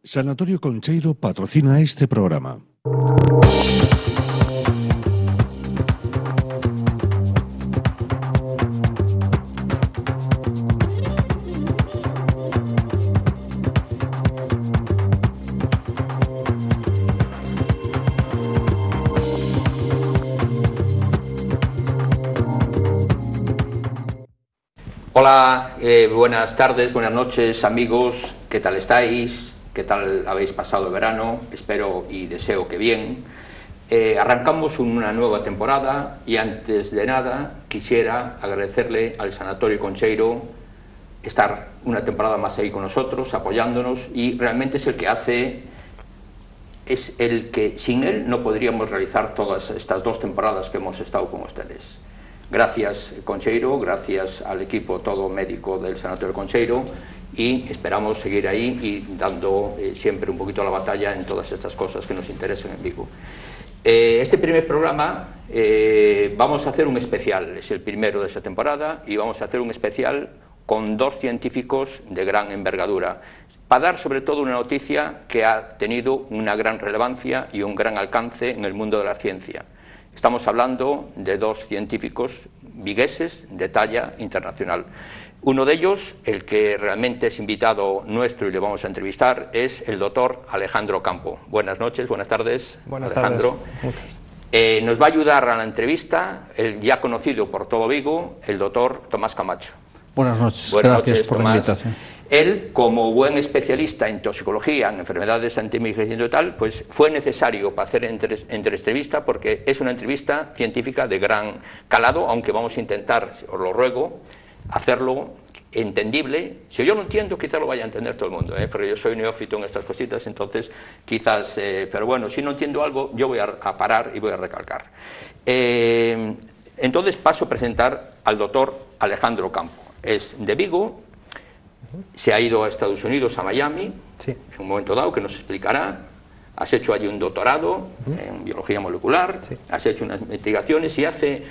Sanatorio Concheiro patrocina este programa. Hola, buenas tardes, buenas noches, amigos, ¿qué tal estáis? ¿Qué tal habéis pasado el verano? Espero y deseo que bien. Arrancamos una nueva temporada y antes de nada quisiera agradecerle al Sanatorio Concheiro estar una temporada más ahí con nosotros, apoyándonos, y realmente es el que sin él no podríamos realizar todas estas dos temporadas que hemos estado con ustedes. Gracias, Concheiro, gracias al equipo todo médico del Sanatorio Concheiro, y esperamos seguir ahí y dando siempre un poquito la batalla en todas estas cosas que nos interesan en Vigo. Este primer programa vamos a hacer un especial, es el primero de esta temporada, y vamos a hacer un especial con dos científicos de gran envergadura, para dar sobre todo una noticia que ha tenido una gran relevancia y un gran alcance en el mundo de la ciencia. Estamos hablando de dos científicos vigueses de talla internacional. Uno de ellos, el que realmente es invitado nuestro y le vamos a entrevistar, es el doctor Alejandro Campo. Buenas noches, buenas tardes, Alejandro. Nos va a ayudar a la entrevista el ya conocido por todo Vigo, el doctor Tomás Camacho. Buenas noches, gracias por la invitación. Él, como buen especialista en toxicología, en enfermedades anti-envejecimiento y tal, pues fue necesario para hacer entrevista, porque es una entrevista científica de gran calado, aunque vamos a intentar, os lo ruego, hacerlo entendible. Si yo lo entiendo, quizás lo vaya a entender todo el mundo, pero yo soy neófito en estas cositas, entonces quizás, pero bueno, si no entiendo algo, yo voy a parar y voy a recalcar. Entonces paso a presentar al doctor Alejandro Campo. Es de Vigo, se ha ido a Estados Unidos, a Miami, sí, en un momento dado, que nos explicará. Has hecho allí un doctorado en biología molecular, sí, has hecho unas investigaciones y hace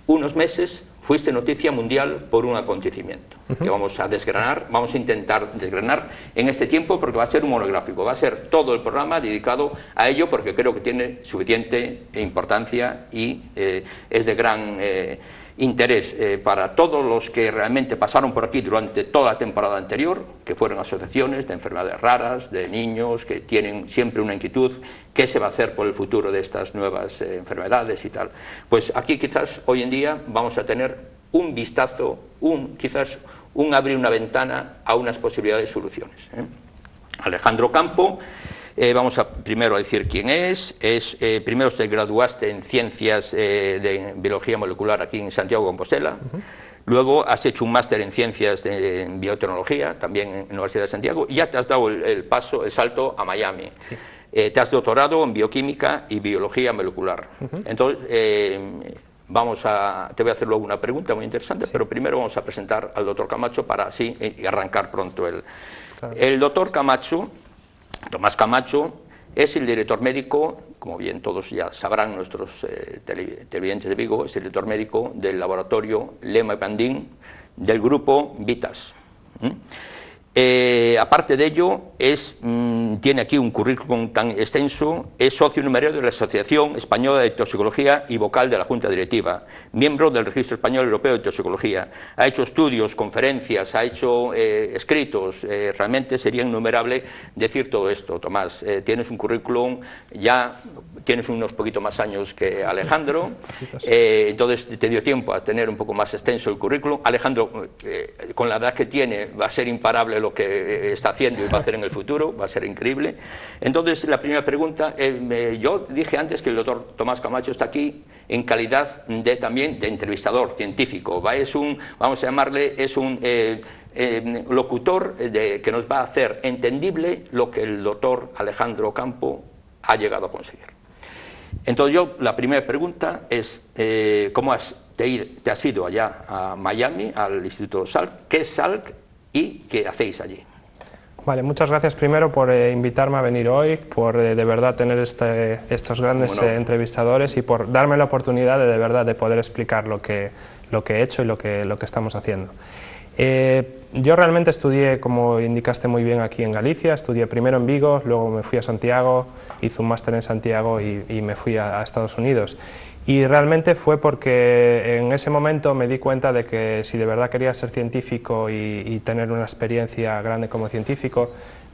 unos meses fuiste noticia mundial por un acontecimiento que vamos a desgranar, vamos a intentar desgranar en este tiempo, porque va a ser un monográfico, va a ser todo el programa dedicado a ello, porque creo que tiene suficiente importancia y es de gran interés para todos los que realmente pasaron por aquí durante toda la temporada anterior, que fueron asociaciones de enfermedades raras, de niños que tienen siempre una inquietud: ¿qué se va a hacer por el futuro de estas nuevas enfermedades y tal? Pues aquí quizás hoy en día vamos a tener un vistazo, quizás un abrir una ventana a unas posibilidades de soluciones. Alejandro Campo, vamos primero a decir quién es. Primero te graduaste en Ciencias de Biología Molecular aquí en Santiago de Compostela. Luego has hecho un máster en Ciencias en Biotecnología, también en la Universidad de Santiago, y ya te has dado el salto a Miami. Sí. Te has doctorado en Bioquímica y Biología Molecular. Entonces, te voy a hacer luego una pregunta muy interesante, sí, pero primero vamos a presentar al doctor Camacho para así arrancar pronto. Claro. El doctor Camacho, Tomás Camacho, es el director médico, como bien todos ya sabrán nuestros televidentes de Vigo, es el director médico del laboratorio Lema y Pandín del grupo Vitas. Aparte de ello, tiene aquí un currículum tan extenso. Es socio numerario de la Asociación Española de Toxicología y vocal de la Junta Directiva, miembro del Registro Español Europeo de Toxicología. Ha hecho estudios, conferencias, ha hecho escritos. Realmente sería innumerable decir todo esto, Tomás. Tienes un currículum, ya tienes unos poquitos más años que Alejandro, entonces te dio tiempo a tener un poco más extenso el currículum. Alejandro, con la edad que tiene, va a ser imparable lo que está haciendo y va a hacer en el futuro, va a ser increíble. Entonces, la primera pregunta, yo dije antes que el doctor Tomás Camacho está aquí en calidad también de entrevistador científico, vamos a llamarle, es un locutor que nos va a hacer entendible lo que el doctor Alejandro Campo ha llegado a conseguir. Entonces, la primera pregunta es, ¿cómo te has ido allá a Miami, al Instituto Salk? ¿Qué es Salk y qué hacéis allí? Vale, muchas gracias primero por invitarme a venir hoy, por de verdad tener estos grandes entrevistadores y por darme la oportunidad de verdad de poder explicar lo que he hecho y lo que estamos haciendo. Yo realmente estudié, como indicaste muy bien, aquí en Galicia. Estudié primero en Vigo, luego me fui a Santiago, hice un máster en Santiago y me fui a Estados Unidos. Y realmente fue porque en ese momento me di cuenta de que si de verdad quería ser científico y tener una experiencia grande como científico,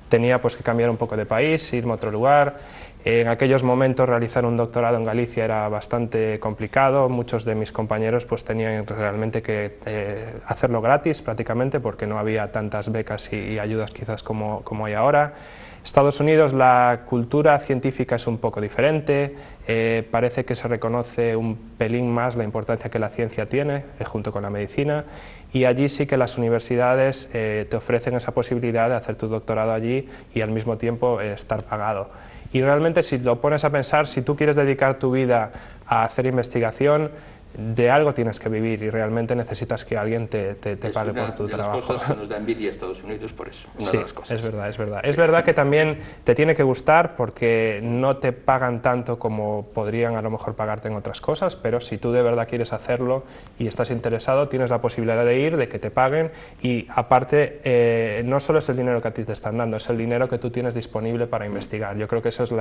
tenía pues que cambiar un poco de país, irme a otro lugar. En aquellos momentos realizar un doctorado en Galicia era bastante complicado, muchos de mis compañeros pues tenían realmente que hacerlo gratis prácticamente porque no había tantas becas y ayudas quizás como hay ahora. Estados Unidos, la cultura científica es un poco diferente, parece que se reconoce un pelín más la importancia que la ciencia tiene junto con la medicina, y allí sí que las universidades te ofrecen esa posibilidad de hacer tu doctorado allí y al mismo tiempo estar pagado. Y realmente, si lo pones a pensar, si tú quieres dedicar tu vida a hacer investigación, de algo tienes que vivir y realmente necesitas que alguien te pague por tu trabajo. Es una de las cosas que nos da envidia a Estados Unidos por eso. Sí, es verdad, es verdad. Es verdad que también te tiene que gustar porque no te pagan tanto como podrían a lo mejor pagarte en otras cosas, pero si tú de verdad quieres hacerlo y estás interesado, tienes la posibilidad de ir, de que te paguen, y aparte no solo es el dinero que a ti te están dando, es el dinero que tú tienes disponible para investigar. Yo creo que eso es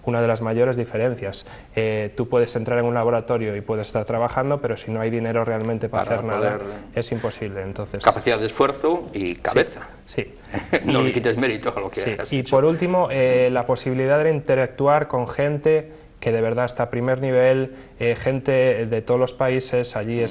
una de las mayores diferencias. Tú puedes entrar en un laboratorio y puedes estar trabajando, pero si no hay dinero realmente para hacer nada, es imposible. Entonces, capacidad de esfuerzo y cabeza. Sí. No le quites mérito a lo que has hecho. Y por último, la posibilidad de interactuar con gente que de verdad está a primer nivel, gente de todos los países, allí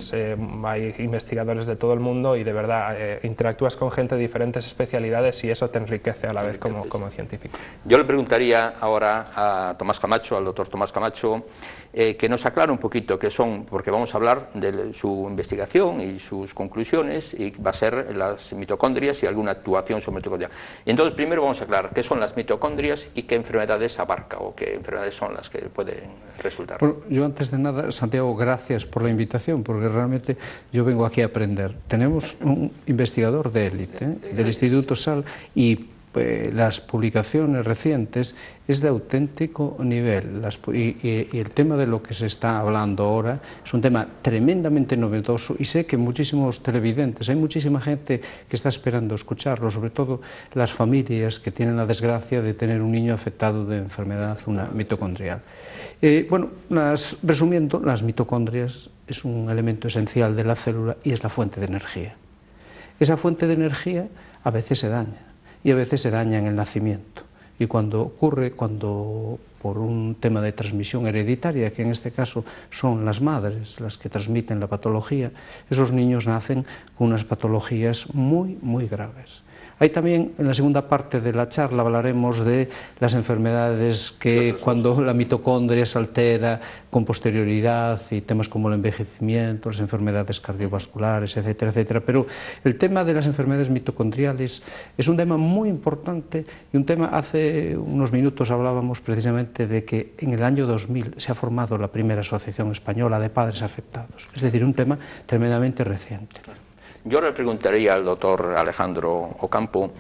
hay investigadores de todo el mundo y de verdad interactúas con gente de diferentes especialidades y eso te enriquece a la vez como científico. Yo le preguntaría ahora a Tomás Camacho, al doctor Tomás Camacho, que nos aclare un poquito qué son, porque vamos a hablar de su investigación y sus conclusiones, y va a ser las mitocondrias y alguna actuación sobre mitocondrias. Y entonces primero vamos a aclarar qué son las mitocondrias y qué enfermedades abarca o qué enfermedades son las que pueden resultar. Bueno, yo antes de nada, Santiago, gracias por la invitación, porque realmente yo vengo aquí a aprender. Tenemos un investigador de élite del Instituto SAL y las publicaciones recientes es de auténtico nivel y el tema de lo que se está hablando ahora es un tema tremendamente novedoso y sé que muchísimos televidentes, hay muchísima gente que está esperando escucharlo, sobre todo las familias que tienen la desgracia de tener un niño afectado de enfermedad mitocondrial. Bueno, resumiendo, las mitocondrias es un elemento esencial de la célula y es la fuente de energía. Esa fuente de energía a veces se daña y a veces se daña en el nacimiento. Y cuando ocurre, por un tema de transmisión hereditaria, que en este caso son las madres las que transmiten la patología, esos niños nacen con unas patologías muy, muy graves. Hay también, en la segunda parte de la charla, hablaremos de las enfermedades que cuando la mitocondria se altera con posterioridad y temas como el envejecimiento, las enfermedades cardiovasculares, etcétera, etcétera. Pero el tema de las enfermedades mitocondriales es un tema muy importante y un tema, hace unos minutos hablábamos precisamente de que en el año 2000 se ha formado la primera asociación española de padres afectados. Es decir, un tema tremendamente reciente. Yo le preguntaría al doctor Alejandro Ocampo,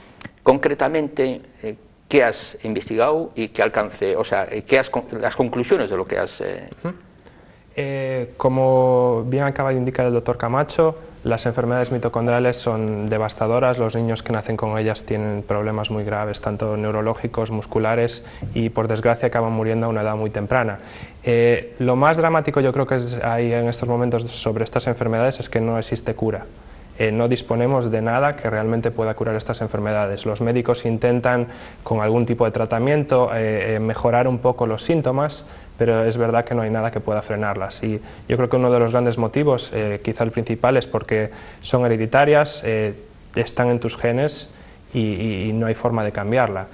concretamente, ¿qué has investigado y qué alcance, o sea, las conclusiones de lo que has... Como bien acaba de indicar el doctor Camacho, las enfermedades mitocondriales son devastadoras, los niños que nacen con ellas tienen problemas muy graves, tanto neurológicos, musculares, y por desgracia acaban muriendo a una edad muy temprana. Lo más dramático yo creo que hay en estos momentos sobre estas enfermedades es que no existe cura. No disponemos de nada que realmente pueda curar estas enfermedades. Los médicos intentan con algún tipo de tratamiento mejorar un poco los síntomas, pero es verdad que no hay nada que pueda frenarlas. Y yo creo que uno de los grandes motivos, quizá el principal, es porque son hereditarias, están en tus genes y no hay forma de cambiarla.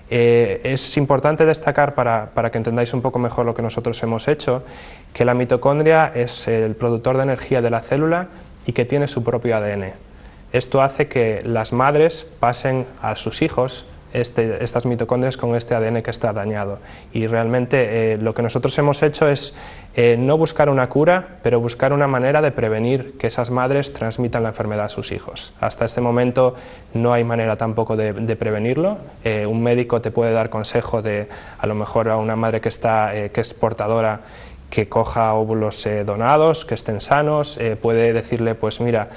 Es importante destacar, para que entendáis un poco mejor lo que nosotros hemos hecho, que la mitocondria es el productor de energía de la célula y que tiene su propio ADN. Esto hace que las madres pasen a sus hijos estas mitocondrias con este ADN que está dañado. Y realmente lo que nosotros hemos hecho es no buscar una cura, pero buscar una manera de prevenir que esas madres transmitan la enfermedad a sus hijos. Hasta este momento no hay manera tampoco de prevenirlo. Un médico te puede dar consejo de, a lo mejor a una madre que es portadora, que coja óvulos donados, que estén sanos, puede decirle, pues mira,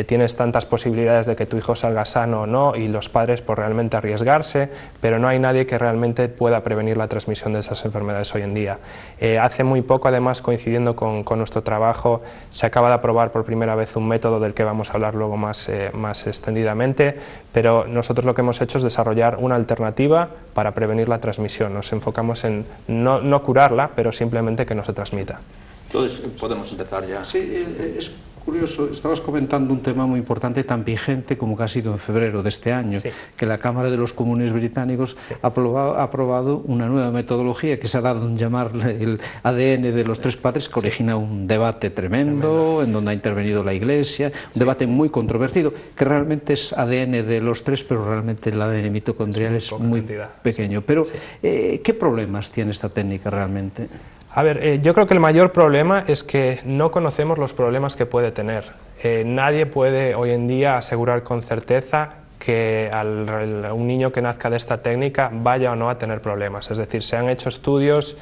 tienes tantas posibilidades de que tu hijo salga sano o no, y los padres por realmente arriesgarse, pero no hay nadie que realmente pueda prevenir la transmisión de esas enfermedades hoy en día. Hace muy poco, además, coincidiendo con nuestro trabajo, se acaba de aprobar por primera vez un método del que vamos a hablar luego más extendidamente, pero nosotros lo que hemos hecho es desarrollar una alternativa para prevenir la transmisión. Nos enfocamos en no curarla, pero simplemente que no se transmita. Entonces, podemos empezar ya. Sí, es curioso, estabas comentando un tema muy importante, tan vigente como que ha sido en febrero de este año, sí, que la Cámara de los Comunes británicos sí, ha aprobado una nueva metodología que se ha dado en llamarle el ADN de los tres padres, que origina un debate tremendo, en donde ha intervenido la Iglesia, un debate muy controvertido, que realmente es ADN de los tres, pero realmente el ADN mitocondrial es muy pequeño. Pero, ¿qué problemas tiene esta técnica realmente? A ver, yo creo que el mayor problema es que no conocemos los problemas que puede tener. Nadie puede hoy en día asegurar con certeza que un niño que nazca de esta técnica vaya o no a tener problemas. Es decir, se han hecho estudios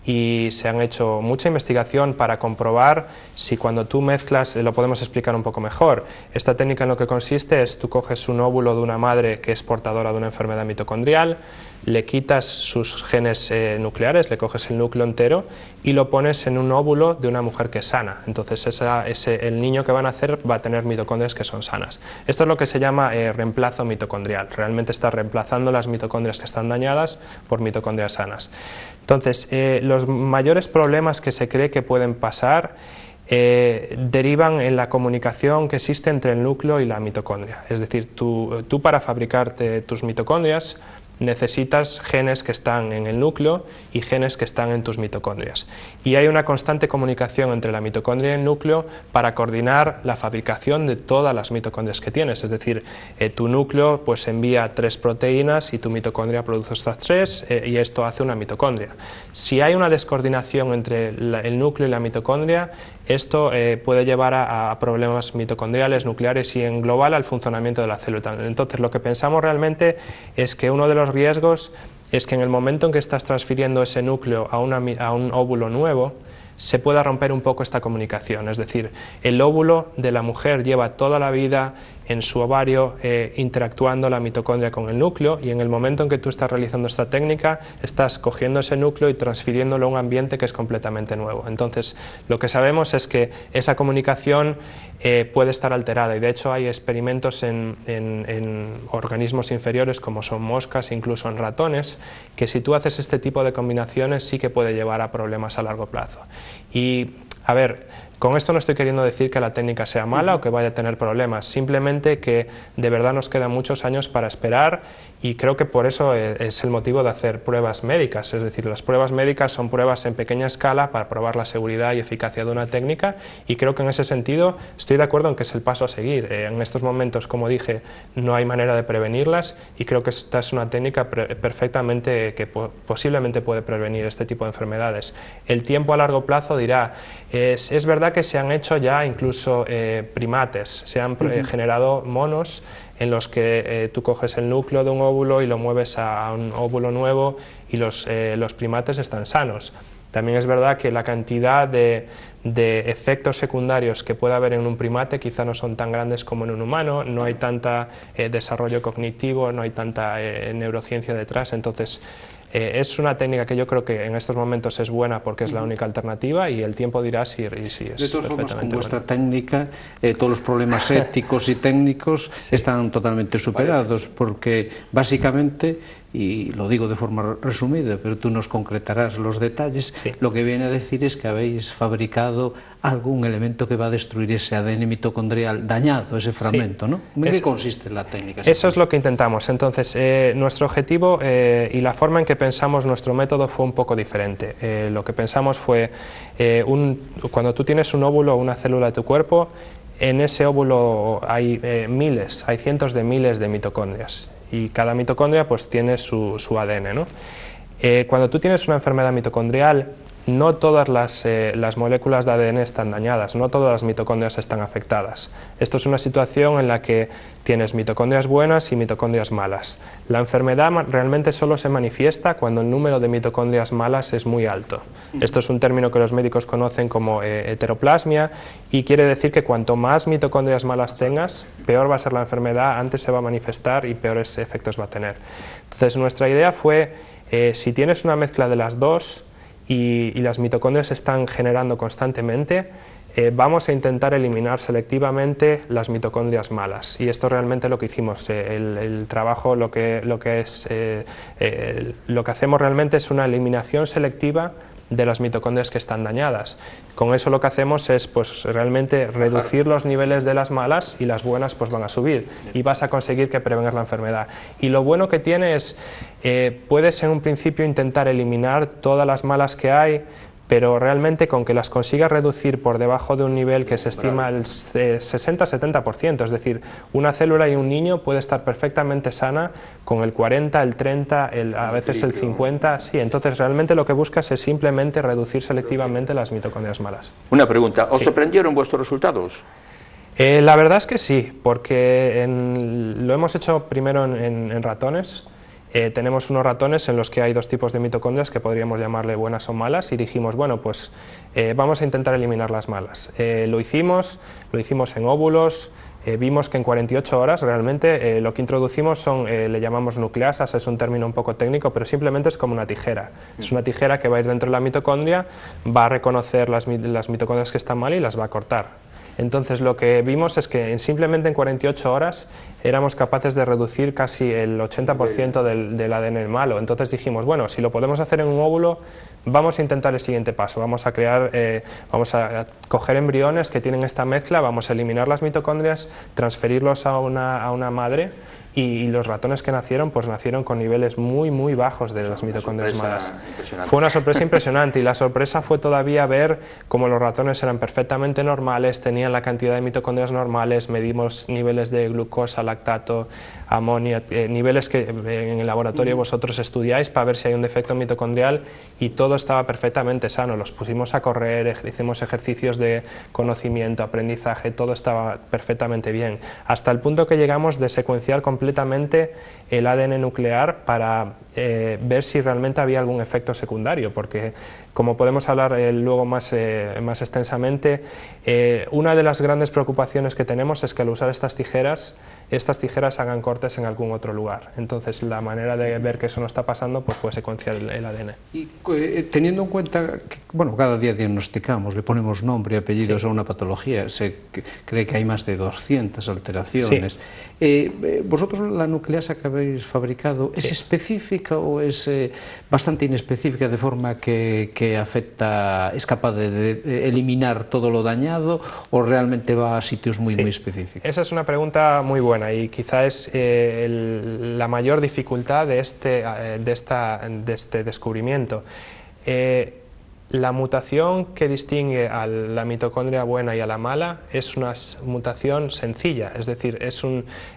y se han hecho mucha investigación para comprobar si cuando tú mezclas, lo podemos explicar un poco mejor. Esta técnica en lo que consiste es, tú coges un óvulo de una madre que es portadora de una enfermedad mitocondrial, le quitas sus genes nucleares, le coges el núcleo entero y lo pones en un óvulo de una mujer que es sana. Entonces el niño que va a nacer va a tener mitocondrias que son sanas. Esto es lo que se llama reemplazo mitocondrial. Realmente está reemplazando las mitocondrias que están dañadas por mitocondrias sanas. Entonces, los mayores problemas que se cree que pueden pasar derivan en la comunicación que existe entre el núcleo y la mitocondria. Es decir, tú para fabricarte tus mitocondrias necesitas genes que están en el núcleo y genes que están en tus mitocondrias. Y hay una constante comunicación entre la mitocondria y el núcleo para coordinar la fabricación de todas las mitocondrias que tienes. Es decir, tu núcleo pues envía 3 proteínas y tu mitocondria produce estas 3 y esto hace una mitocondria. Si hay una descoordinación entre el núcleo y la mitocondria, esto puede llevar a problemas mitocondriales, nucleares y en global al funcionamiento de la célula. Entonces, lo que pensamos realmente es que uno de los riesgos es que en el momento en que estás transfiriendo ese núcleo a un óvulo nuevo, se pueda romper un poco esta comunicación. Es decir, el óvulo de la mujer lleva toda la vida en su ovario interactuando la mitocondria con el núcleo, y en el momento en que tú estás realizando esta técnica estás cogiendo ese núcleo y transfiriéndolo a un ambiente que es completamente nuevo. Entonces, lo que sabemos es que esa comunicación puede estar alterada, y de hecho hay experimentos en organismos inferiores como son moscas, incluso en ratones, que si tú haces este tipo de combinaciones sí que puede llevar a problemas a largo plazo. Y a ver, con esto no estoy queriendo decir que la técnica sea mala o que vaya a tener problemas, simplemente que de verdad nos quedan muchos años para esperar, y creo que por eso es el motivo de hacer pruebas médicas. Es decir, las pruebas médicas son pruebas en pequeña escala para probar la seguridad y eficacia de una técnica, y creo que en ese sentido estoy de acuerdo en que es el paso a seguir. En estos momentos, como dije, no hay manera de prevenirlas, y creo que esta es una técnica perfectamente que posiblemente puede prevenir este tipo de enfermedades. El tiempo a largo plazo dirá, es verdad que se han hecho ya incluso primates, se han generado monos en los que tú coges el núcleo de un óvulo y lo mueves a un óvulo nuevo, y los primates están sanos. También es verdad que la cantidad de efectos secundarios que puede haber en un primate quizá no son tan grandes como en un humano, no hay tanta desarrollo cognitivo, no hay tanta neurociencia detrás. Entonces, es una técnica que yo creo que en estos momentos es buena porque es la única alternativa, y el tiempo dirá si es perfectamente De todas formas, con vuestra buena. técnica, todos los problemas éticos y técnicos están totalmente superados, porque básicamente, y lo digo de forma resumida, pero tú nos concretarás los detalles, lo que viene a decir es que habéis fabricado algún elemento que va a destruir ese ADN mitocondrial dañado, ese fragmento, ¿no? ¿En qué consiste la técnica? Eso es lo que intentamos. Entonces, nuestro objetivo y la forma en que pensamos nuestro método fue un poco diferente. Lo que pensamos fue, cuando tú tienes un óvulo o una célula de tu cuerpo, en ese óvulo hay hay cientos de miles de mitocondrias, y cada mitocondria pues tiene su ADN, ¿no? Cuando tú tienes una enfermedad mitocondrial, no todas las moléculas de ADN están dañadas, no todas las mitocondrias están afectadas. Esto es una situación en la que tienes mitocondrias buenas y mitocondrias malas. La enfermedad realmente solo se manifiesta cuando el número de mitocondrias malas es muy alto. Esto es un término que los médicos conocen como heteroplasmia, y quiere decir que cuanto más mitocondrias malas tengas, peor va a ser la enfermedad, antes se va a manifestar y peores efectos va a tener. Entonces nuestra idea fue, si tienes una mezcla de las dos y las mitocondrias se están generando constantemente, vamos a intentar eliminar selectivamente las mitocondrias malas, y esto realmente lo que hicimos. El trabajo lo que hacemos realmente es una eliminación selectiva de las mitocondrias que están dañadas. Con eso lo que hacemos es pues realmente reducir los niveles de las malas, y las buenas pues van a subir, y vas a conseguir que prevengas la enfermedad. Y lo bueno que tiene es, puedes en un principio intentar eliminar todas las malas que hay, pero realmente con que las consigas reducir por debajo de un nivel que se estima el 60-70%, es decir, una célula y un niño puede estar perfectamente sana con el 40, el 30, a veces el 50, sí, entonces realmente lo que buscas es simplemente reducir selectivamente las mitocondrias malas. Una pregunta, ¿os sorprendieron vuestros resultados? La verdad es que sí, porque lo hemos hecho primero en ratones. Tenemos unos ratones en los que hay dos tipos de mitocondrias que podríamos llamarle buenas o malas, y dijimos, bueno, pues vamos a intentar eliminar las malas. Lo hicimos en óvulos, vimos que en 48 horas realmente lo que introducimos le llamamos nucleasas, es un término un poco técnico, pero simplemente es como una tijera. Es una tijera que va a ir dentro de la mitocondria, va a reconocer las mitocondrias que están mal y las va a cortar. Entonces lo que vimos es que simplemente en 48 horas éramos capaces de reducir casi el 80% del ADN malo. Entonces dijimos, bueno, si lo podemos hacer en un óvulo, vamos a intentar el siguiente paso. Vamos a coger embriones que tienen esta mezcla, vamos a eliminar las mitocondrias, transferirlos a una madre, y los ratones que nacieron, pues nacieron con niveles muy bajos de las mitocondrias malas. Fue una sorpresa impresionante, y la sorpresa fue todavía ver cómo los ratones eran perfectamente normales, tenían la cantidad de mitocondrias normales, medimos niveles de glucosa, lactato, amonio, niveles que en el laboratorio vosotros estudiáis para ver si hay un defecto mitocondrial, y todo estaba perfectamente sano. Los pusimos a correr, hicimos ejercicios de conocimiento, aprendizaje, todo estaba perfectamente bien, hasta el punto que llegamos de secuenciar completamente el ADN nuclear para ver si realmente había algún efecto secundario, porque como podemos hablar luego más extensamente, una de las grandes preocupaciones que tenemos es que al usar estas tijeras hagan cortes en algún otro lugar. Entonces la manera de ver que eso no está pasando pues fue secuenciar el ADN. Y teniendo en cuenta que bueno, cada día diagnosticamos, le ponemos nombre y apellidos a una patología, se cree que hay más de 200 alteraciones. Sí. ¿Vosotros la nucleasa que habéis fabricado es específica o es bastante inespecífica, de forma que afecta, es capaz de eliminar todo lo dañado, o realmente va a sitios muy específicos? Esa es una pregunta muy buena, y quizá es la mayor dificultad de este descubrimiento. La mutación que distingue a la mitocondria buena y a la mala es una mutación sencilla, es decir,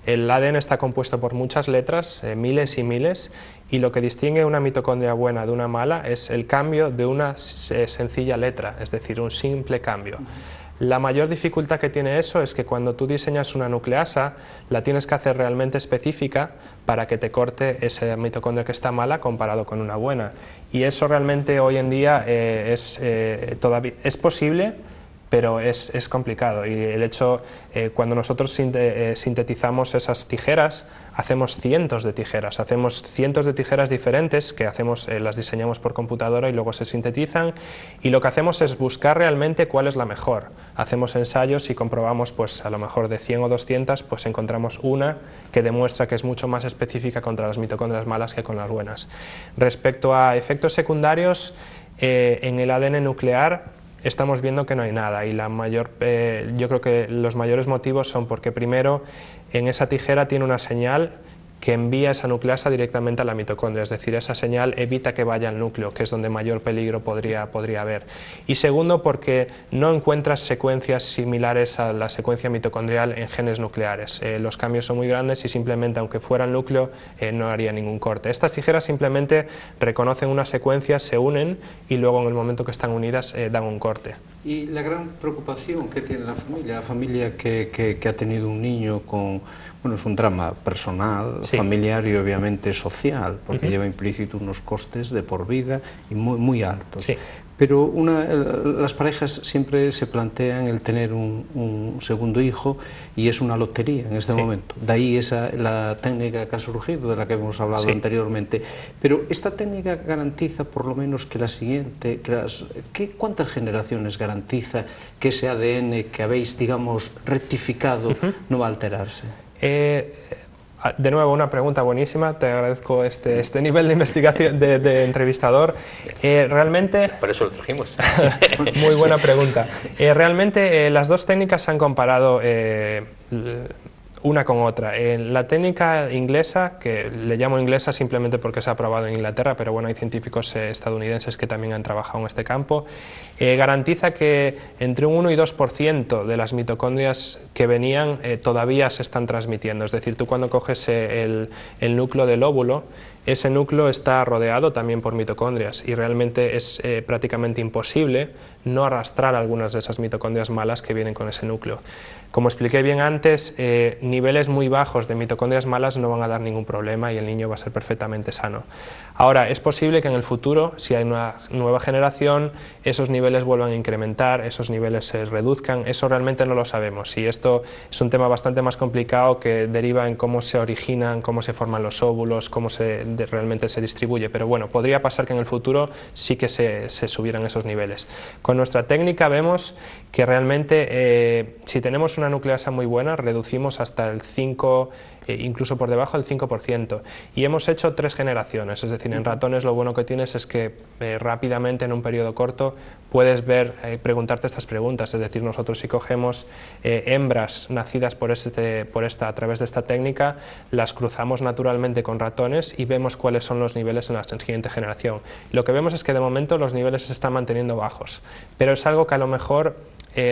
el ADN está compuesto por muchas letras, miles y miles, y lo que distingue una mitocondria buena de una mala es el cambio de una sencilla letra, es decir, un simple cambio. La mayor dificultad que tiene eso es que cuando tú diseñas una nucleasa, la tienes que hacer realmente específica para que te corte esa mitocondria que está mala comparado con una buena. Y eso realmente hoy en día todavía es posible, pero es complicado. Y el hecho, cuando nosotros sintetizamos esas tijeras, hacemos cientos de tijeras diferentes que las diseñamos por computadora y luego se sintetizan, y lo que hacemos es buscar realmente cuál es la mejor. Hacemos ensayos y comprobamos, pues a lo mejor de 100 o 200, pues encontramos una que demuestra que es mucho más específica contra las mitocondrias malas que con las buenas. Respecto a efectos secundarios, en el ADN nuclear estamos viendo que no hay nada, y yo creo que los mayores motivos son porque primero en esa tijera tiene una señal que envía esa nucleasa directamente a la mitocondria, es decir, esa señal evita que vaya al núcleo, que es donde mayor peligro podría haber. Y segundo, porque no encuentras secuencias similares a la secuencia mitocondrial en genes nucleares. Los cambios son muy grandes y simplemente, aunque fuera el núcleo, no haría ningún corte. Estas tijeras simplemente reconocen una secuencia, se unen y luego en el momento que están unidas dan un corte. Y la gran preocupación que tiene la familia que ha tenido un niño con, bueno, es un drama personal, sí, familiar y obviamente social, porque lleva implícito unos costes de por vida y muy altos. Sí. Pero las parejas siempre se plantean el tener un segundo hijo y es una lotería en este momento. De ahí la técnica que ha surgido, de la que hemos hablado anteriormente. Pero esta técnica garantiza por lo menos que la siguiente, ¿cuántas generaciones garantiza que ese ADN que habéis, digamos, rectificado no va a alterarse? De nuevo, una pregunta buenísima, te agradezco este nivel de investigación de entrevistador. Realmente... Por eso lo trajimos. Muy buena pregunta. Realmente las dos técnicas se han comparado una con otra. La técnica inglesa, que le llamo inglesa simplemente porque se ha probado en Inglaterra, pero bueno, hay científicos estadounidenses que también han trabajado en este campo, garantiza que entre un 1 y 2% de las mitocondrias que venían todavía se están transmitiendo. Es decir, tú cuando coges el núcleo del óvulo, ese núcleo está rodeado también por mitocondrias y realmente es prácticamente imposible no arrastrar algunas de esas mitocondrias malas que vienen con ese núcleo. Como expliqué bien antes, niveles muy bajos de mitocondrias malas no van a dar ningún problema y el niño va a ser perfectamente sano. Ahora, es posible que en el futuro, si hay una nueva generación, esos niveles vuelvan a incrementar, esos niveles se reduzcan, eso realmente no lo sabemos. Y esto es un tema bastante más complicado que deriva en cómo se originan, cómo se forman los óvulos, cómo realmente se distribuye. Pero bueno, podría pasar que en el futuro sí que se subieran esos niveles. Con nuestra técnica vemos que realmente si tenemos una nucleasa muy buena, reducimos hasta el 5%, incluso por debajo del 5%. Y hemos hecho 3 generaciones, es decir, en ratones lo bueno que tienes es que rápidamente en un periodo corto puedes preguntarte estas preguntas, es decir, nosotros si cogemos hembras nacidas a través de esta técnica, las cruzamos naturalmente con ratones y vemos cuáles son los niveles en la siguiente generación. Lo que vemos es que de momento los niveles se están manteniendo bajos, pero es algo que a lo mejor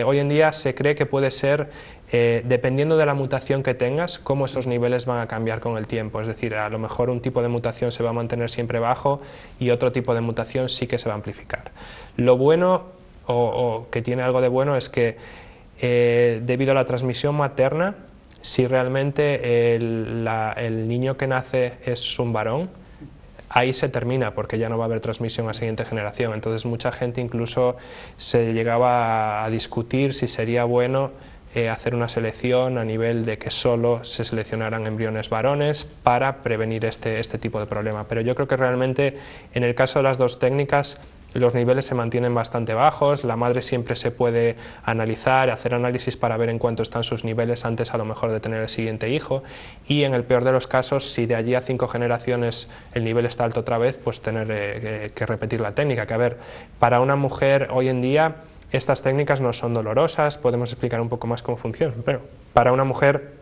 hoy en día se cree que puede ser, dependiendo de la mutación que tengas, cómo esos niveles van a cambiar con el tiempo. Es decir, a lo mejor un tipo de mutación se va a mantener siempre bajo y otro tipo de mutación sí que se va a amplificar. Lo bueno, o que tiene algo de bueno, es que debido a la transmisión materna, si realmente el niño que nace es un varón, ahí se termina porque ya no va a haber transmisión a siguiente generación. Entonces mucha gente incluso se llegaba a discutir si sería bueno hacer una selección a nivel de que solo se seleccionaran embriones varones para prevenir este tipo de problema. Pero yo creo que realmente en el caso de las dos técnicas los niveles se mantienen bastante bajos, la madre siempre se puede analizar, hacer análisis para ver en cuánto están sus niveles antes a lo mejor de tener el siguiente hijo, y en el peor de los casos, si de allí a 5 generaciones el nivel está alto otra vez, pues tener que repetir la técnica, que a ver, para una mujer hoy en día estas técnicas no son dolorosas, podemos explicar un poco más cómo funcionan, pero para una mujer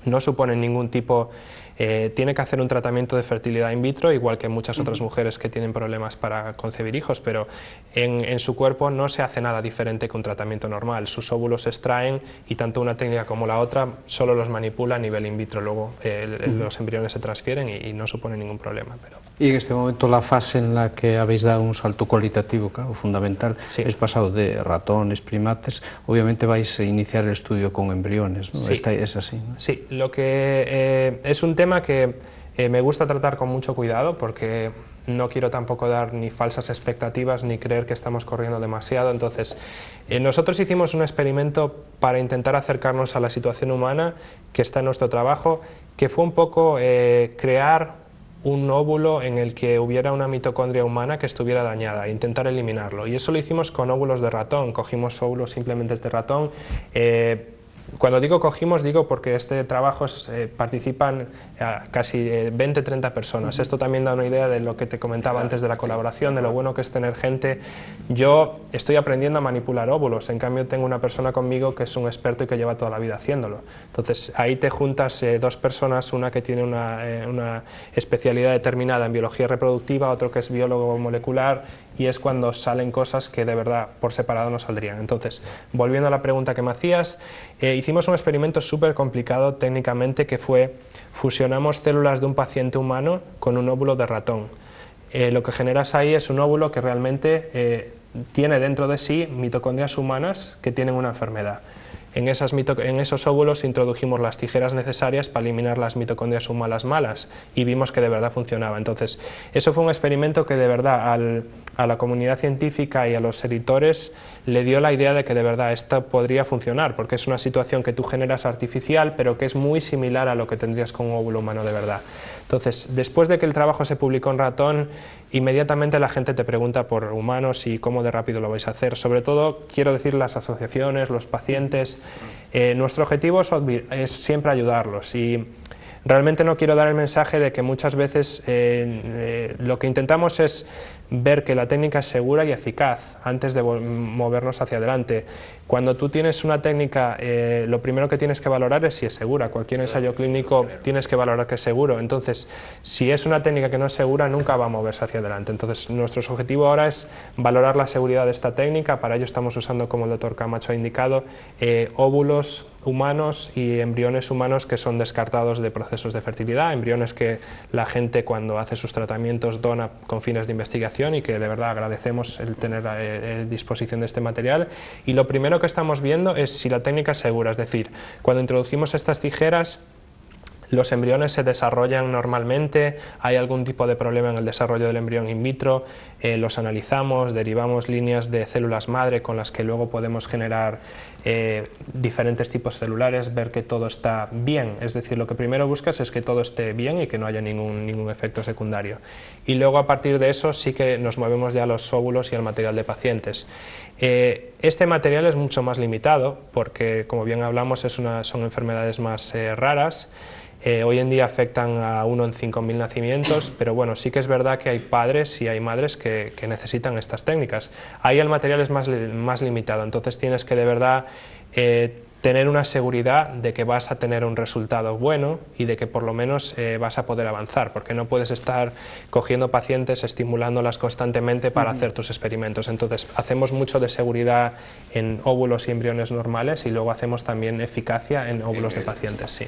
no suponen ningún tipo, tiene que hacer un tratamiento de fertilidad in vitro, igual que muchas otras mujeres que tienen problemas para concebir hijos, pero en su cuerpo no se hace nada diferente que un tratamiento normal. Sus óvulos se extraen y tanto una técnica como la otra solo los manipula a nivel in vitro, luego los embriones se transfieren y no supone ningún problema. Y en este momento la fase en la que habéis dado un salto cualitativo, claro, fundamental, sí, es pasado de ratones, primates, obviamente vais a iniciar el estudio con embriones, ¿no? Sí. Es así, ¿no? Sí, lo que es un tema que me gusta tratar con mucho cuidado porque no quiero tampoco dar ni falsas expectativas ni creer que estamos corriendo demasiado. Entonces, nosotros hicimos un experimento para intentar acercarnos a la situación humana que está en nuestro trabajo, que fue un poco crear un óvulo en el que hubiera una mitocondria humana que estuviera dañada e intentar eliminarlo. Y eso lo hicimos con óvulos de ratón, cogimos óvulos simplemente de ratón, Cuando digo cogimos, digo porque este trabajo participan casi 20-30 personas. Esto también da una idea de lo que te comentaba antes de la colaboración, de lo bueno que es tener gente. Yo estoy aprendiendo a manipular óvulos, en cambio tengo una persona conmigo que es un experto y que lleva toda la vida haciéndolo. Entonces ahí te juntas dos personas, una que tiene una especialidad determinada en biología reproductiva, otro que es biólogo molecular, y es cuando salen cosas que de verdad por separado no saldrían. Entonces, volviendo a la pregunta que me hacías, hicimos un experimento súper complicado técnicamente, que fue fusionamos células de un paciente humano con un óvulo de ratón. Lo que generas ahí es un óvulo que realmente tiene dentro de sí mitocondrias humanas que tienen una enfermedad. En esos óvulos introdujimos las tijeras necesarias para eliminar las mitocondrias humanas malas y vimos que de verdad funcionaba. Entonces, eso fue un experimento que de verdad a la comunidad científica y a los editores le dio la idea de que de verdad esto podría funcionar, porque es una situación que tú generas artificial, pero que es muy similar a lo que tendrías con un óvulo humano de verdad. Entonces, después de que el trabajo se publicó en ratón, inmediatamente la gente te pregunta por humanos y cómo de rápido lo vais a hacer. Sobre todo, quiero decir, las asociaciones, los pacientes. Nuestro objetivo es siempre ayudarlos, y realmente no quiero dar el mensaje de que muchas veces lo que intentamos es ver que la técnica es segura y eficaz antes de movernos hacia adelante. Cuando tú tienes una técnica, lo primero que tienes que valorar es si es segura. Cualquier ensayo clínico tienes que valorar que es seguro. Entonces, si es una técnica que no es segura, nunca va a moverse hacia adelante. Entonces, nuestro objetivo ahora es valorar la seguridad de esta técnica. Para ello estamos usando, como el doctor Camacho ha indicado, óvulos humanos y embriones humanos que son descartados de procesos de fertilidad, embriones que la gente cuando hace sus tratamientos dona con fines de investigación, y que de verdad agradecemos el tener disposición de este material. Y lo primero que estamos viendo es si la técnica es segura, es decir, cuando introducimos estas tijeras, los embriones se desarrollan normalmente, hay algún tipo de problema en el desarrollo del embrión in vitro, los analizamos, derivamos líneas de células madre con las que luego podemos generar diferentes tipos celulares, ver que todo está bien, es decir, lo que primero buscas es que todo esté bien y que no haya ningún efecto secundario. Y luego a partir de eso sí que nos movemos ya a los óvulos y al material de pacientes. Este material es mucho más limitado porque, como bien hablamos, son enfermedades más raras. Hoy en día afectan a 1 en 5.000 nacimientos, pero bueno, sí que es verdad que hay padres y hay madres que necesitan estas técnicas. Ahí el material es más limitado, entonces tienes que de verdad tener una seguridad de que vas a tener un resultado bueno y de que por lo menos vas a poder avanzar, porque no puedes estar cogiendo pacientes, estimulándolas constantemente para hacer tus experimentos. Entonces hacemos mucho de seguridad en óvulos y embriones normales y luego hacemos también eficacia en óvulos de pacientes. Sí.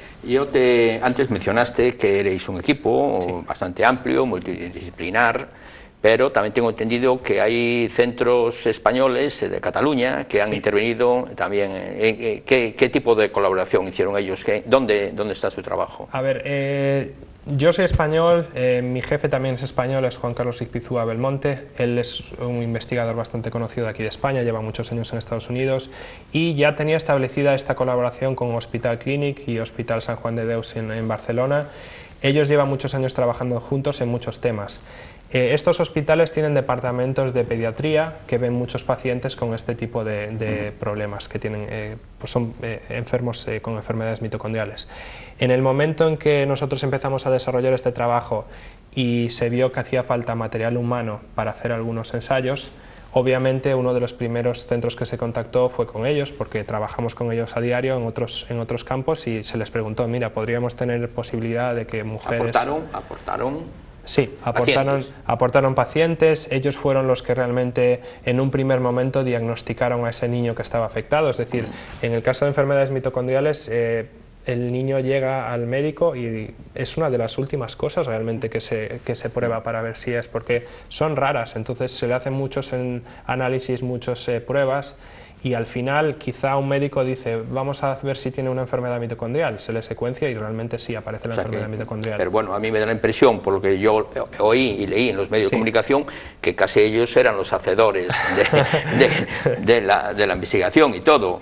Antes mencionaste que erais un equipo bastante amplio, multidisciplinar, pero también tengo entendido que hay centros españoles de Cataluña que han intervenido también. ¿Qué tipo de colaboración hicieron ellos? ¿Dónde está su trabajo? A ver, yo soy español, mi jefe también es español, es Juan Carlos Izpizua Belmonte. Él es un investigador bastante conocido de aquí de España, lleva muchos años en Estados Unidos y ya tenía establecida esta colaboración con Hospital Clínic y Hospital Sant Juan de Déu en Barcelona. Ellos llevan muchos años trabajando juntos en muchos temas. Estos hospitales tienen departamentos de pediatría que ven muchos pacientes con este tipo de problemas, que tienen, pues son enfermos con enfermedades mitocondriales. En el momento en que nosotros empezamos a desarrollar este trabajo y se vio que hacía falta material humano para hacer algunos ensayos, obviamente uno de los primeros centros que se contactó fue con ellos, porque trabajamos con ellos a diario en otros campos, y se les preguntó, mira, ¿podríamos tener posibilidad de que mujeres... ¿Aportaron? Sí, aportaron pacientes. Ellos fueron los que realmente en un primer momento diagnosticaron a ese niño que estaba afectado, es decir, en el caso de enfermedades mitocondriales, el niño llega al médico y es una de las últimas cosas realmente que se prueba para ver si es, porque son raras, entonces se le hacen muchos análisis, muchas pruebas, y al final quizá un médico dice, vamos a ver si tiene una enfermedad mitocondrial, se le secuencia y realmente sí aparece la enfermedad mitocondrial. Pero bueno, a mí me da la impresión, por lo que yo oí y leí en los medios de comunicación, que casi ellos eran los hacedores de la investigación y todo.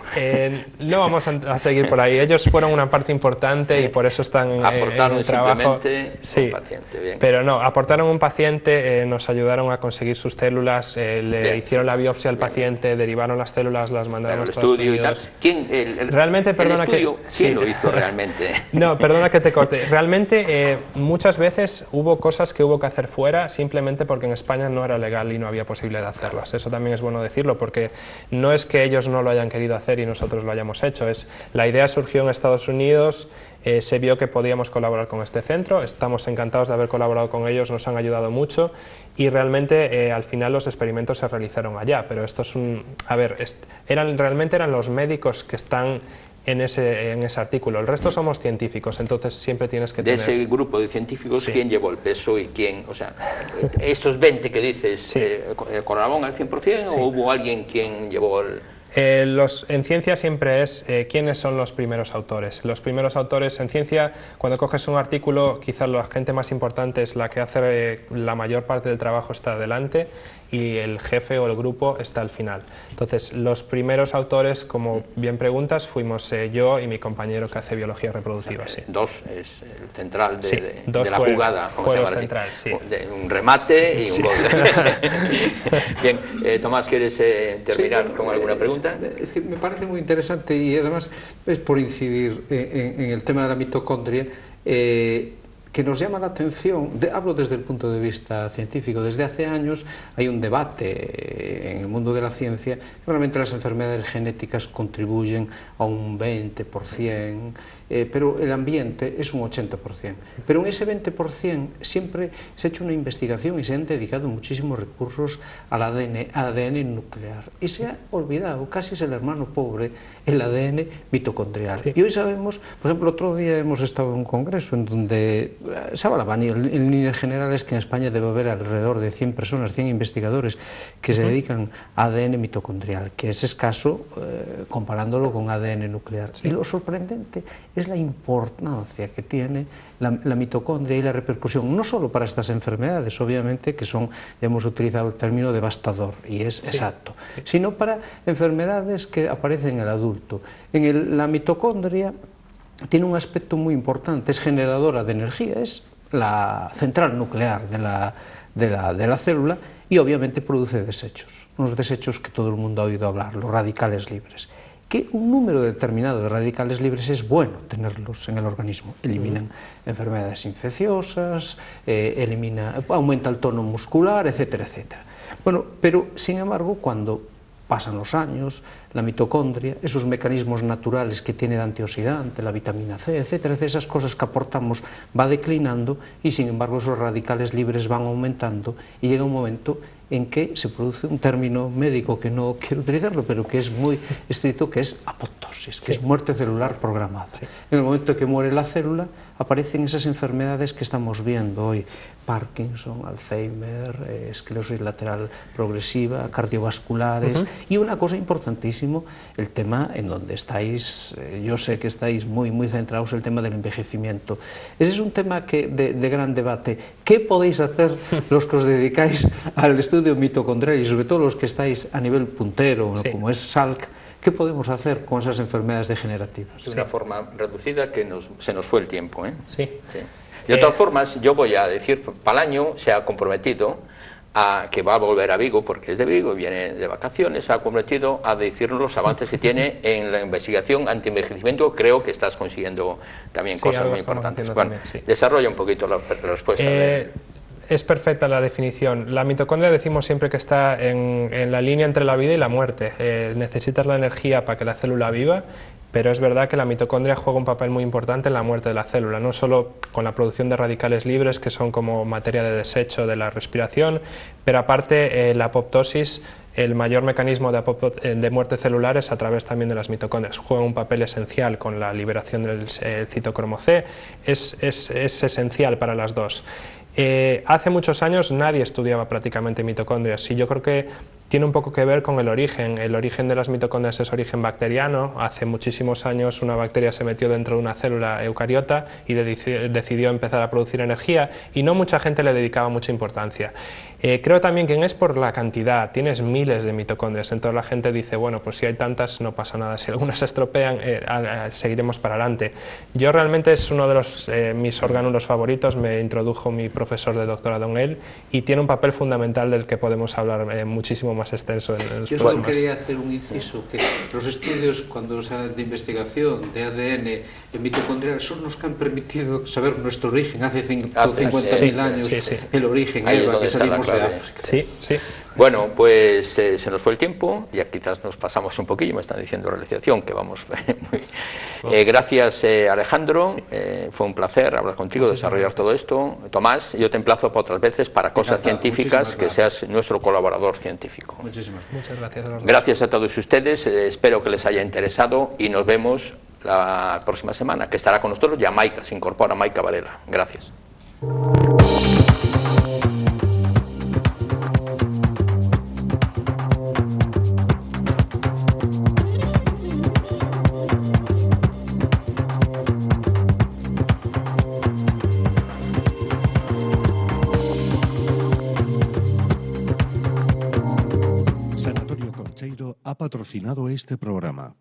No vamos a seguir por ahí, ellos fueron una parte importante y por eso están en el trabajo. Un paciente, bien. Pero no, aportaron un paciente, nos ayudaron a conseguir sus células, le hicieron la biopsia al paciente, derivaron las células además las mandaron a el Estados estudio Unidos. y tal. Realmente, perdona el estudio, que... ¿quién lo hizo realmente? No, perdona que te corte. Realmente muchas veces hubo cosas que hubo que hacer fuera simplemente porque en España no era legal y no había posibilidad de hacerlas. Eso también es bueno decirlo, porque no es que ellos no lo hayan querido hacer y nosotros lo hayamos hecho. La idea surgió en Estados Unidos, se vio que podíamos colaborar con este centro, estamos encantados de haber colaborado con ellos, nos han ayudado mucho y realmente al final los experimentos se realizaron allá, pero esto es un... A ver, realmente eran los médicos que están en ese artículo, el resto somos científicos, entonces siempre tienes que tener... De ese grupo de científicos, sí. ¿Quién llevó el peso y quién? O sea, estos 20 que dices, sí. ¿Colaboraron al 100% sí. o hubo alguien quien llevó el...? En ciencia siempre es quiénes son los primeros autores. Los primeros autores en ciencia, cuando coges un artículo, quizás la gente más importante es la que hace la mayor parte del trabajo está adelante y el jefe o el grupo está al final. Entonces, los primeros autores, como bien preguntas, fuimos yo y mi compañero que hace biología reproductiva. Sí. Dos es el central sí, de la jugada. Fue el central, sí. Un remate y un sí. gol. Bien, Tomás, ¿quieres terminar sí, con alguna pregunta? Es que me parece muy interesante y además es por incidir en el tema de la mitocondria, que nos llama la atención, hablo desde el punto de vista científico, desde hace años hay un debate en el mundo de la ciencia, que realmente las enfermedades genéticas contribuyen a un 20%, pero el ambiente es un 80%. Pero en ese 20% siempre se ha hecho una investigación y se han dedicado muchísimos recursos al ADN nuclear. Y se ha olvidado, casi es el hermano pobre, el ADN mitocondrial. Sí. Y hoy sabemos, por ejemplo, otro día hemos estado en un congreso en donde se hablaban, y en líneas generales, que en España debe haber alrededor de 100 personas, 100 investigadores que se dedican a ADN mitocondrial, que es escaso comparándolo con ADN nuclear. Sí. Y lo sorprendente es la importancia que tiene la mitocondria y la repercusión, no solo para estas enfermedades, obviamente, que son, ya hemos utilizado el término devastador, y es sí. exacto, sino para enfermedades que aparecen en el adulto. La mitocondria tiene un aspecto muy importante, es generadora de energía, es la central nuclear de la célula y obviamente produce desechos, unos desechos que todo el mundo ha oído hablar, los radicales libres. Que un número determinado de radicales libres es bueno tenerlos en el organismo. Eliminan enfermedades infecciosas, aumenta el tono muscular, etcétera, etcétera. Bueno, pero sin embargo, cuando pasan los años, la mitocondria, esos mecanismos naturales que tiene de antioxidante, la vitamina C, etcétera, esas cosas que aportamos va declinando y sin embargo esos radicales libres van aumentando y llega un momento en que se produce un término médico que no quiero utilizarlo, pero que es muy estricto, que es apoptosis, que sí. es muerte celular programada. Sí. En el momento que muere la célula, aparecen esas enfermedades que estamos viendo hoy, Parkinson, Alzheimer, esclerosis lateral progresiva, cardiovasculares, y una cosa importantísima, el tema en donde estáis, yo sé que estáis muy centrados, el tema del envejecimiento. Ese es un tema de gran debate. ¿Qué podéis hacer los que os dedicáis al estudio mitocondrial y sobre todo los que estáis a nivel puntero, sí. como es Salk? ¿Qué podemos hacer con esas enfermedades degenerativas? De una forma reducida, que se nos fue el tiempo. Sí. Sí. De todas formas, yo voy a decir, Palaño se ha comprometido a que va a volver a Vigo, porque es de Vigo, viene de vacaciones, se ha comprometido a decirnos los avances que tiene en la investigación anti-envejecimiento. Creo que estás consiguiendo también sí, cosas muy importantes. Bueno, también, sí. Desarrolla un poquito la respuesta. Es perfecta la definición. La mitocondria decimos siempre que está en la línea entre la vida y la muerte. Necesitas la energía para que la célula viva, pero es verdad que la mitocondria juega un papel muy importante en la muerte de la célula, no solo con la producción de radicales libres, que son como materia de desecho de la respiración, pero aparte la apoptosis, el mayor mecanismo de muerte celular es a través también de las mitocondrias. Juegan un papel esencial con la liberación del citocromo C, es esencial para las dos. Hace muchos años nadie estudiaba prácticamente mitocondrias y yo creo que tiene un poco que ver con el origen. El origen de las mitocondrias es origen bacteriano. Hace muchísimos años una bacteria se metió dentro de una célula eucariota y decidió empezar a producir energía y no mucha gente le dedicaba mucha importancia. Creo también que es por la cantidad, tienes miles de mitocondrias, entonces la gente dice, bueno, pues si hay tantas no pasa nada, si algunas se estropean seguiremos para adelante. Yo realmente es uno de mis orgánulos favoritos, me introdujo mi profesor de doctorado en él y tiene un papel fundamental del que podemos hablar muchísimo más extenso en los Yo próximos. solo quería hacer un inciso, que los estudios cuando se de investigación de ADN en mitocondrial son los que han permitido saber nuestro origen hace 150.000 años, el origen, Eva, que salimos de África. Sí, sí. Bueno, pues se nos fue el tiempo, ya quizás nos pasamos un poquillo, me están diciendo realización que vamos muy... gracias Alejandro, fue un placer hablar contigo, desarrollar todo esto. Tomás, yo te emplazo para otras veces para cosas científicas, que seas nuestro colaborador científico. Muchas gracias a los dos. Gracias a todos ustedes, espero que les haya interesado y nos vemos la próxima semana, que estará con nosotros ya Maika, se incorpora Maika Varela. Gracias. Sanatorio Concheiro ha patrocinado este programa.